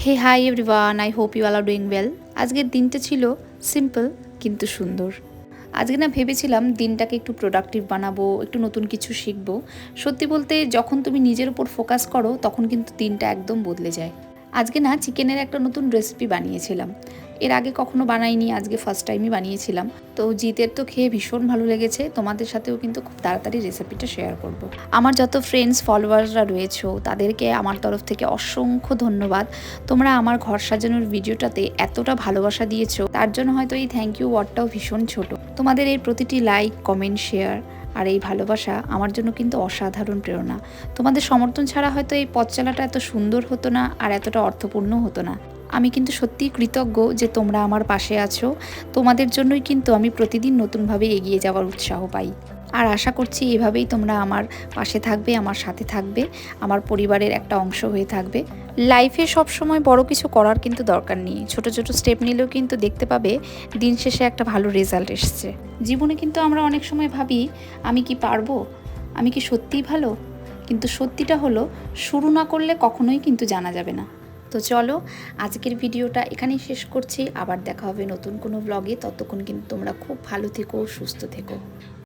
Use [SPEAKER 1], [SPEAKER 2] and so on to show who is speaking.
[SPEAKER 1] Hey hi everyone, I hope you all are doing well. আজকের দিনটা ছিল simple কিন্তু সুন্দর। আজকে না ভেবেছিলাম দিনটাকে একটু প্রোডাক্টিভ বানাবো, একটু নতুন কিছু শিখবো। সত্যি বলতে যখন তুমি নিজের উপর ফোকাস করো তখন কিন্তু দিনটা একদম বদলে যায়। আজকে না চিকেনের একটা নতুন রেসিপি বানিয়েছিলাম। এর আগে কখনো বানাইনি, আজকে ফার্স্ট টাইমই বানিয়েছিলাম। তো জিতের তো খেয়ে ভীষণ ভালো লেগেছে। তোমাদের সাথেও কিন্তু খুব তাড়াতাড়ি রেসিপিটা শেয়ার করব। আমার যত ফ্রেন্ডস ফলোয়ার্সরা রয়েছে তাদেরকে আমার তরফ থেকে অসংখ্য ধন্যবাদ। তোমরা আমার ঘর সাজানোর ভিডিওটাতে এতটা ভালোবাসা দিয়েছো, তার জন্য হয়তো এই থ্যাংক ইউ ওয়ার্ডটাও ভীষণ ছোট। তোমাদের এই প্রতিটি লাইক, কমেন্ট, শেয়ার আর এই ভালোবাসা আমার জন্য কিন্তু অসাধারণ প্রেরণা। তোমাদের সমর্থন ছাড়া হয়তো এই পথ চলাটা এত সুন্দর হতো না আর এতটা অর্থপূর্ণ হতো না। আমি কিন্তু সত্যিই কৃতজ্ঞ যে তোমরা আমার পাশে আছো। তোমাদের জন্যই কিন্তু আমি প্রতিদিন নতুনভাবে এগিয়ে যাওয়ার উৎসাহ পাই। আর আশা করছি এভাবেই তোমরা আমার পাশে থাকবে, আমার সাথে থাকবে, আমার পরিবারের একটা অংশ হয়ে থাকবে। লাইফে সব সময় বড় কিছু করার কিন্তু দরকার নেই, ছোট ছোট স্টেপ নিলেও কিন্তু দেখতে পাবে দিন শেষে একটা ভালো রেজাল্ট এসছে। জীবনে কিন্তু আমরা অনেক সময় ভাবি আমি কি পারবো, আমি কি সত্যিই ভালো, কিন্তু সত্যিটা হলো শুরু না করলে কখনোই কিন্তু জানা যাবে না। তো চলো আজকের ভিডিওটা এখানেই শেষ করছি, আবার দেখা হবে নতুন কোনো ব্লগে। ততক্ষণ কিন্তু তোমরা খুব ভালো থেকো, সুস্থ থেকো।